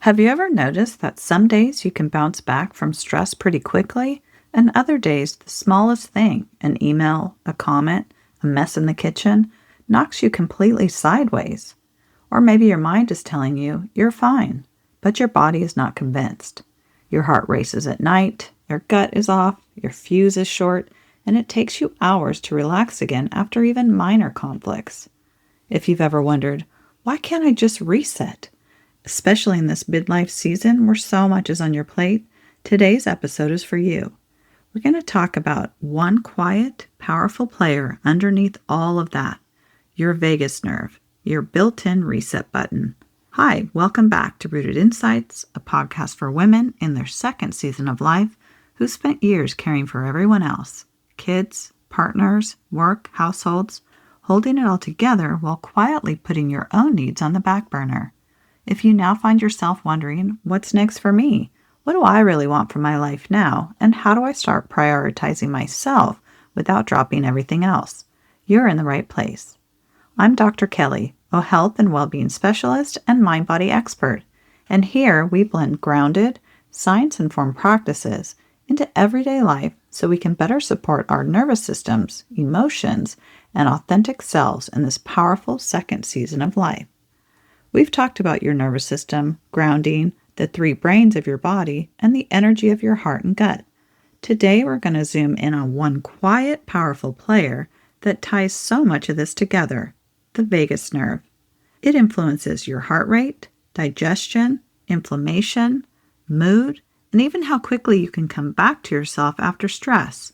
Have you ever noticed that some days you can bounce back from stress pretty quickly, and other days the smallest thing, an email, a comment, a mess in the kitchen, knocks you completely sideways? Or maybe your mind is telling you you're fine, but your body is not convinced. Your heart races at night, your gut is off, your fuse is short, and it takes you hours to relax again after even minor conflicts. If you've ever wondered, why can't I just reset? Especially in this midlife season where so much is on your plate, today's episode is for you. We're going to talk about one quiet, powerful player underneath all of that, your vagus nerve, your built-in reset button. Hi, welcome back to Rooted Insights, a podcast for women in their second season of life who spent years caring for everyone else, kids, partners, work, households, holding it all together while quietly putting your own needs on the back burner. If you now find yourself wondering, what's next for me? What do I really want from my life now? And how do I start prioritizing myself without dropping everything else? You're in the right place. I'm Dr. Kelley, a health and well-being specialist and mind-body expert. And here we blend grounded, science-informed practices into everyday life so we can better support our nervous systems, emotions, and authentic selves in this powerful second season of life. We've talked about your nervous system, grounding, the three brains of your body, and the energy of your heart and gut. Today, we're going to zoom in on one quiet, powerful player that ties so much of this together, the vagus nerve. It influences your heart rate, digestion, inflammation, mood, and even how quickly you can come back to yourself after stress.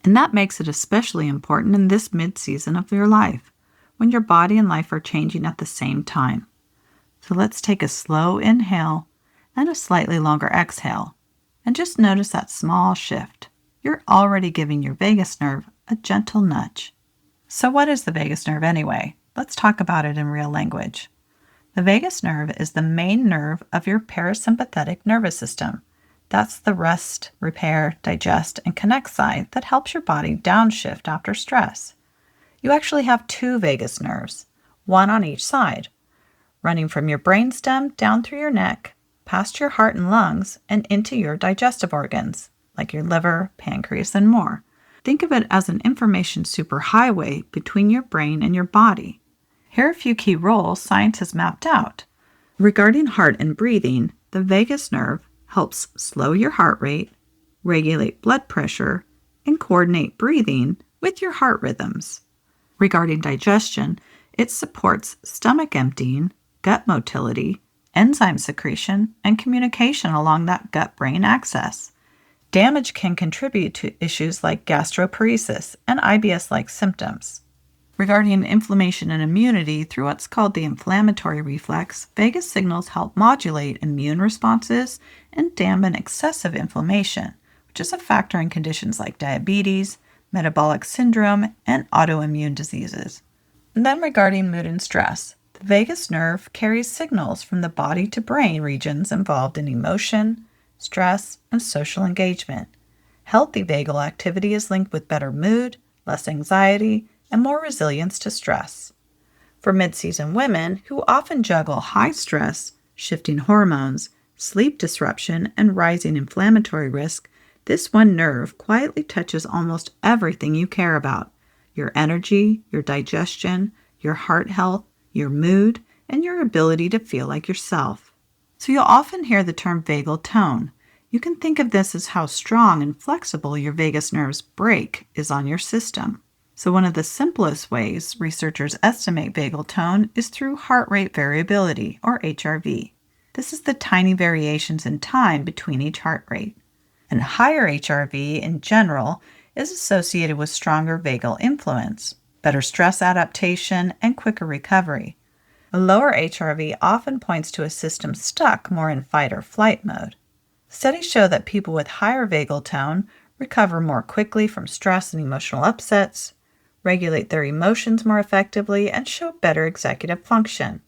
And that makes it especially important in this mid-season of your life, when your body and life are changing at the same time. So let's take a slow inhale and a slightly longer exhale, and just notice that small shift. You're already giving your vagus nerve a gentle nudge. So what is the vagus nerve anyway? Let's talk about it in real language. The vagus nerve is the main nerve of your parasympathetic nervous system. That's the rest, repair, digest, and connect side that helps your body downshift after stress. You actually have two vagus nerves, one on each side, running from your brainstem down through your neck, past your heart and lungs, and into your digestive organs, like your liver, pancreas, and more. Think of it as an information superhighway between your brain and your body. Here are a few key roles science has mapped out. Regarding heart and breathing, the vagus nerve helps slow your heart rate, regulate blood pressure, and coordinate breathing with your heart rhythms. Regarding digestion, it supports stomach emptying, gut motility, enzyme secretion, and communication along that gut-brain axis. Damage can contribute to issues like gastroparesis and IBS-like symptoms. Regarding inflammation and immunity, through what's called the inflammatory reflex, vagus signals help modulate immune responses and dampen excessive inflammation, which is a factor in conditions like diabetes, metabolic syndrome, and autoimmune diseases. And then regarding mood and stress, the vagus nerve carries signals from the body to brain regions involved in emotion, stress, and social engagement. Healthy vagal activity is linked with better mood, less anxiety, and more resilience to stress. For mid-season women who often juggle high stress, shifting hormones, sleep disruption, and rising inflammatory risk, this one nerve quietly touches almost everything you care about: your energy, your digestion, your heart health, your mood, and your ability to feel like yourself. So you'll often hear the term vagal tone. You can think of this as how strong and flexible your vagus nerve's brake is on your system. So one of the simplest ways researchers estimate vagal tone is through heart rate variability, or HRV. This is the tiny variations in time between each heart rate. And higher HRV in general is associated with stronger vagal influence, better stress adaptation, and quicker recovery. A lower HRV often points to a system stuck more in fight or flight mode. Studies show that people with higher vagal tone recover more quickly from stress and emotional upsets, regulate their emotions more effectively, and show better executive function.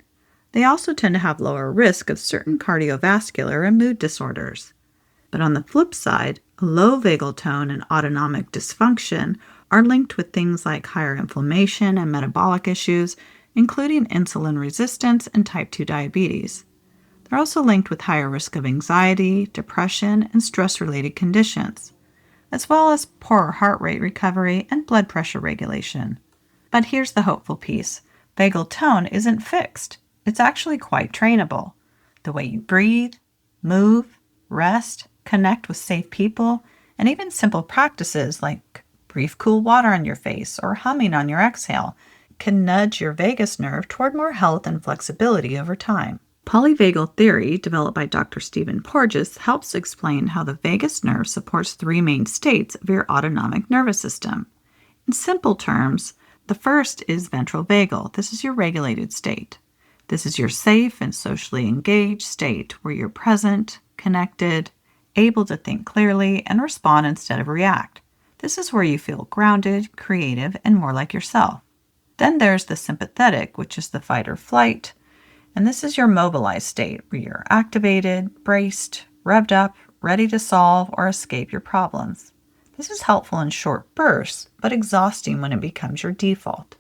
They also tend to have lower risk of certain cardiovascular and mood disorders. But on the flip side, a low vagal tone and autonomic dysfunction are linked with things like higher inflammation and metabolic issues, including insulin resistance and type 2 diabetes. They're also linked with higher risk of anxiety, depression, and stress-related conditions, as well as poorer heart rate recovery and blood pressure regulation. But here's the hopeful piece. Vagal tone isn't fixed. It's actually quite trainable. The way you breathe, move, rest, connect with safe people, and even simple practices like brief cool water on your face or humming on your exhale can nudge your vagus nerve toward more health and flexibility over time. Polyvagal theory, developed by Dr. Stephen Porges, helps explain how the vagus nerve supports three main states of your autonomic nervous system. In simple terms, the first is ventral vagal. This is your regulated state. This is your safe and socially engaged state where you're present, connected, able to think clearly, and respond instead of react. This is where you feel grounded, creative, and more like yourself. Then there's the sympathetic, which is the fight or flight, and this is your mobilized state where you're activated, braced, revved up, ready to solve or escape your problems. This is helpful in short bursts, but exhausting when it becomes your default.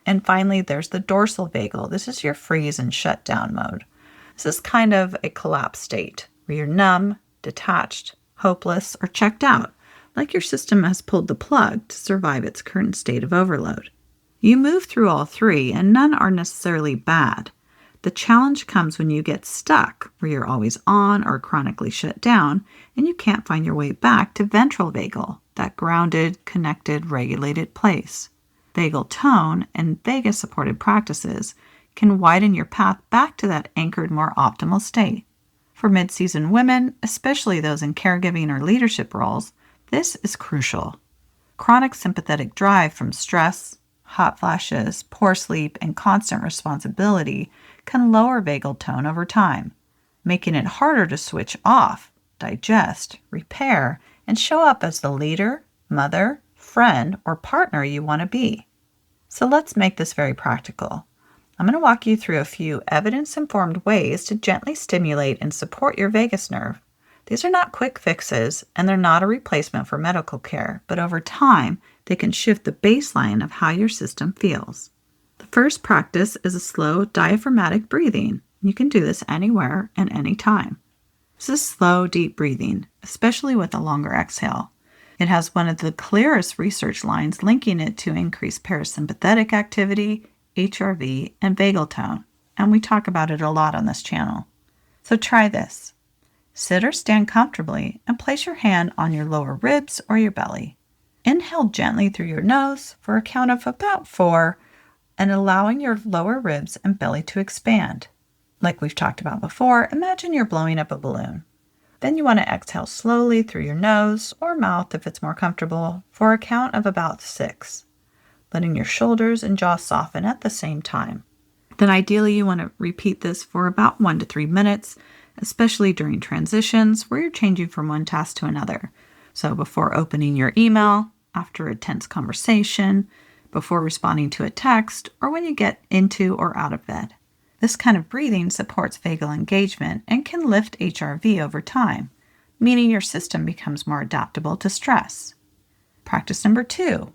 And finally, there's the dorsal vagal. This is your freeze and shutdown mode. This is kind of a collapsed state where you're numb, detached, hopeless, or checked out, like your system has pulled the plug to survive its current state of overload. You move through all three, and none are necessarily bad. The challenge comes when you get stuck, where you're always on or chronically shut down, and you can't find your way back to ventral vagal, that grounded, connected, regulated place. Vagal tone and vagus-supported practices can widen your path back to that anchored, more optimal state. For mid-season women, especially those in caregiving or leadership roles, this is crucial. Chronic sympathetic drive from stress, hot flashes, poor sleep, and constant responsibility can lower vagal tone over time, making it harder to switch off, digest, repair, and show up as the leader, mother, friend, or partner you want to be. So let's make this very practical. I'm going to walk you through a few evidence-informed ways to gently stimulate and support your vagus nerve. These are not quick fixes, and they're not a replacement for medical care, but over time, they can shift the baseline of how your system feels. The first practice is a slow diaphragmatic breathing. You can do this anywhere and anytime. This is slow, deep breathing, especially with a longer exhale. It has one of the clearest research lines linking it to increased parasympathetic activity, HRV, and vagal tone, and we talk about it a lot on this channel. So try this. Sit or stand comfortably and place your hand on your lower ribs or your belly. Inhale gently through your nose for a count of about 4 and allowing your lower ribs and belly to expand. Like we've talked about before, imagine you're blowing up a balloon. Then you want to exhale slowly through your nose or mouth if it's more comfortable for a count of about 6, letting your shoulders and jaw soften at the same time. Then ideally you want to repeat this for about 1 to 3 minutes, especially during transitions where you're changing from one task to another. So before opening your email, after a tense conversation, before responding to a text, or when you get into or out of bed. This kind of breathing supports vagal engagement and can lift HRV over time, meaning your system becomes more adaptable to stress. Practice number 2,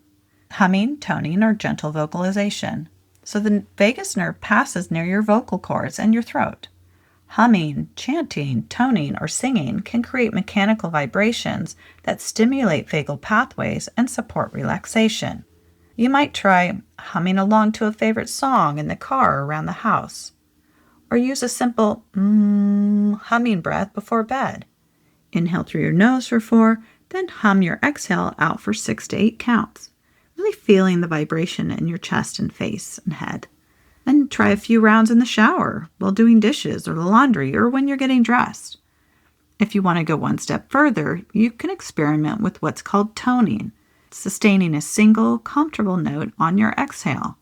humming, toning, or gentle vocalization. So the vagus nerve passes near your vocal cords and your throat. Humming, chanting, toning, or singing can create mechanical vibrations that stimulate vagal pathways and support relaxation. You might try humming along to a favorite song in the car or around the house, or use a simple humming breath before bed. Inhale through your nose for 4, then hum your exhale out for 6 to 8 counts, really feeling the vibration in your chest and face and head. Then try a few rounds in the shower while doing dishes or the laundry or when you're getting dressed. If you want to go one step further, you can experiment with what's called toning, sustaining a single, comfortable note on your exhale.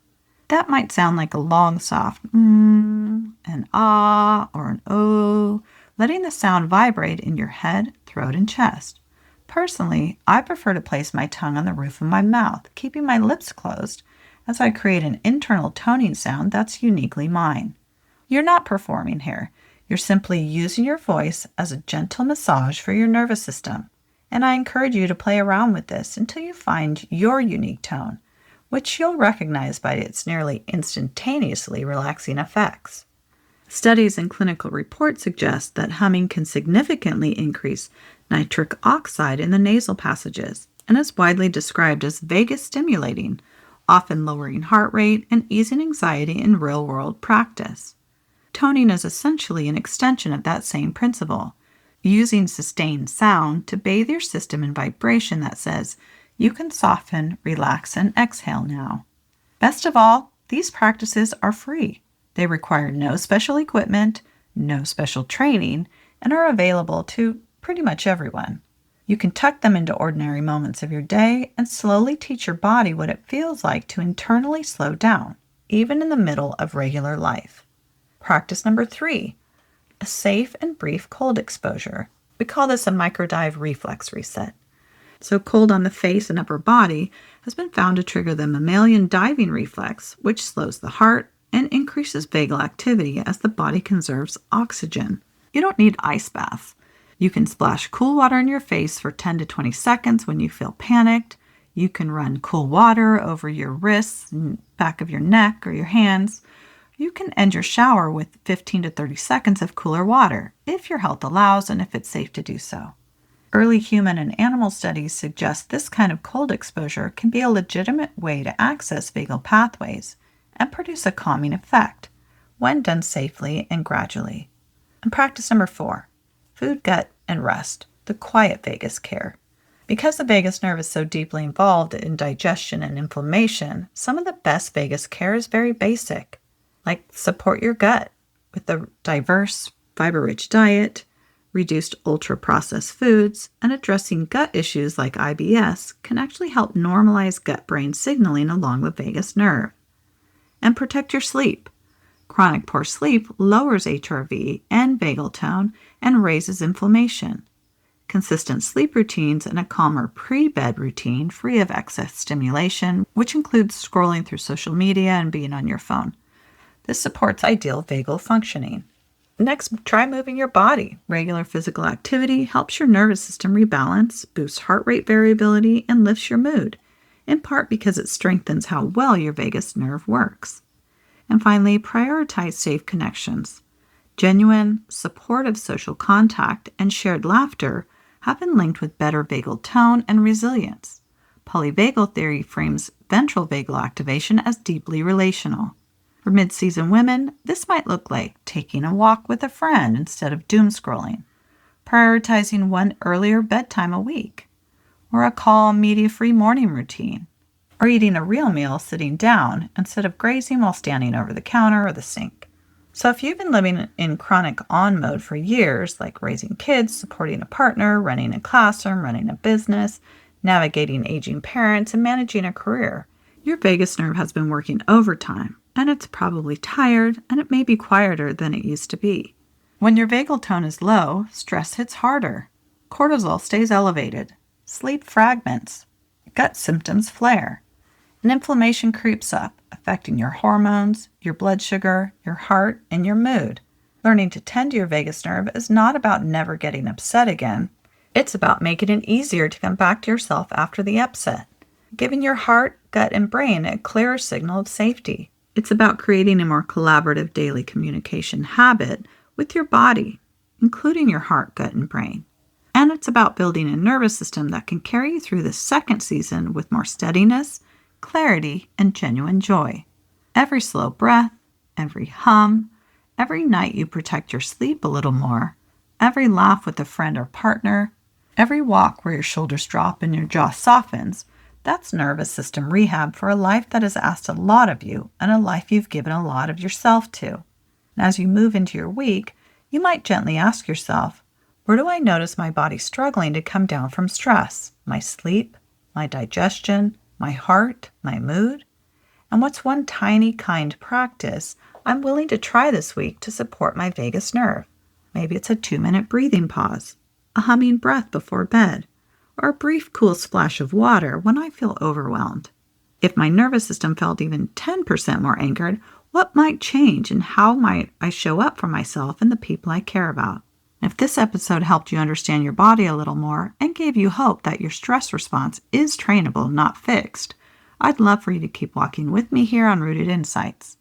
That might sound like a long, soft an ah, or an oh, letting the sound vibrate in your head, throat, and chest. Personally, I prefer to place my tongue on the roof of my mouth, keeping my lips closed, as I create an internal toning sound that's uniquely mine. You're not performing here. You're simply using your voice as a gentle massage for your nervous system. And I encourage you to play around with this until you find your unique tone, which you'll recognize by its nearly instantaneously relaxing effects. Studies and clinical reports suggest that humming can significantly increase nitric oxide in the nasal passages and is widely described as vagus stimulating, often lowering heart rate and easing anxiety in real-world practice. Toning is essentially an extension of that same principle, using sustained sound to bathe your system in vibration that says, you can soften, relax, and exhale now. Best of all, these practices are free. They require no special equipment, no special training, and are available to pretty much everyone. You can tuck them into ordinary moments of your day and slowly teach your body what it feels like to internally slow down, even in the middle of regular life. Practice number 3, a safe and brief cold exposure. We call this a microdive reflex reset. So cold on the face and upper body has been found to trigger the mammalian diving reflex, which slows the heart and increases vagal activity as the body conserves oxygen. You don't need ice baths. You can splash cool water in your face for 10 to 20 seconds when you feel panicked. You can run cool water over your wrists and back of your neck or your hands. You can end your shower with 15 to 30 seconds of cooler water, if your health allows and if it's safe to do so. Early human and animal studies suggest this kind of cold exposure can be a legitimate way to access vagal pathways and produce a calming effect when done safely and gradually. And practice number 4, food, gut, and rest, the quiet vagus care. Because the vagus nerve is so deeply involved in digestion and inflammation, some of the best vagus care is very basic, like support your gut with a diverse, fiber-rich diet, reduced ultra-processed foods, and addressing gut issues like IBS can actually help normalize gut-brain signaling along the vagus nerve. And protect your sleep. Chronic poor sleep lowers HRV and vagal tone and raises inflammation. Consistent sleep routines and a calmer pre-bed routine free of excess stimulation, which includes scrolling through social media and being on your phone. This supports ideal vagal functioning. Next, try moving your body. Regular physical activity helps your nervous system rebalance, boosts heart rate variability, and lifts your mood, in part because it strengthens how well your vagus nerve works. And finally, prioritize safe connections. Genuine, supportive social contact and shared laughter have been linked with better vagal tone and resilience. Polyvagal theory frames ventral vagal activation as deeply relational. For mid-season women, this might look like taking a walk with a friend instead of doom scrolling, prioritizing one earlier bedtime a week, or a calm, media-free morning routine, or eating a real meal sitting down instead of grazing while standing over the counter or the sink. So if you've been living in chronic on mode for years, like raising kids, supporting a partner, running a classroom, running a business, navigating aging parents, and managing a career, your vagus nerve has been working overtime, and it's probably tired, and it may be quieter than it used to be. When your vagal tone is low, stress hits harder. Cortisol stays elevated. Sleep fragments. Gut symptoms flare. And inflammation creeps up, affecting your hormones, your blood sugar, your heart, and your mood. Learning to tend to your vagus nerve is not about never getting upset again. It's about making it easier to come back to yourself after the upset, giving your heart, gut, and brain a clearer signal of safety. It's about creating a more collaborative daily communication habit with your body, including your heart, gut, and brain. And it's about building a nervous system that can carry you through the second season with more steadiness, clarity, and genuine joy. Every slow breath, every hum, every night you protect your sleep a little more, every laugh with a friend or partner, every walk where your shoulders drop and your jaw softens, that's nervous system rehab for a life that has asked a lot of you and a life you've given a lot of yourself to. And as you move into your week, you might gently ask yourself, where do I notice my body struggling to come down from stress? My sleep, my digestion, my heart, my mood? And what's one tiny, kind practice I'm willing to try this week to support my vagus nerve? Maybe it's a 2-minute breathing pause, a humming breath before bed, or a brief cool splash of water when I feel overwhelmed. If my nervous system felt even 10% more anchored, what might change and how might I show up for myself and the people I care about? If this episode helped you understand your body a little more and gave you hope that your stress response is trainable, not fixed, I'd love for you to keep walking with me here on Rooted Insights.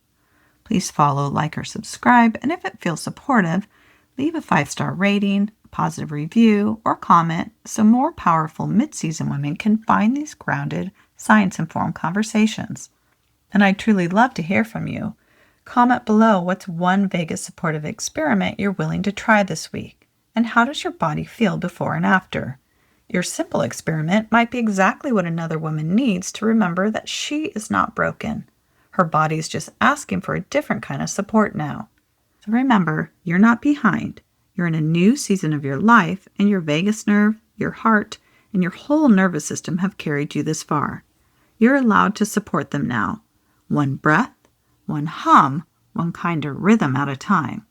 Please follow, like, or subscribe, and if it feels supportive, leave a 5-star rating, a positive review, or comment so more powerful mid-season women can find these grounded, science-informed conversations. And I'd truly love to hear from you. Comment below what's one vagus supportive experiment you're willing to try this week, and how does your body feel before and after? Your simple experiment might be exactly what another woman needs to remember that she is not broken. Her body's just asking for a different kind of support now. So remember, you're not behind. You're in a new season of your life, and your vagus nerve, your heart, and your whole nervous system have carried you this far. You're allowed to support them now. One breath, one hum, one kinder rhythm at a time.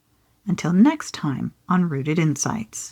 Until next time on Rooted Insights.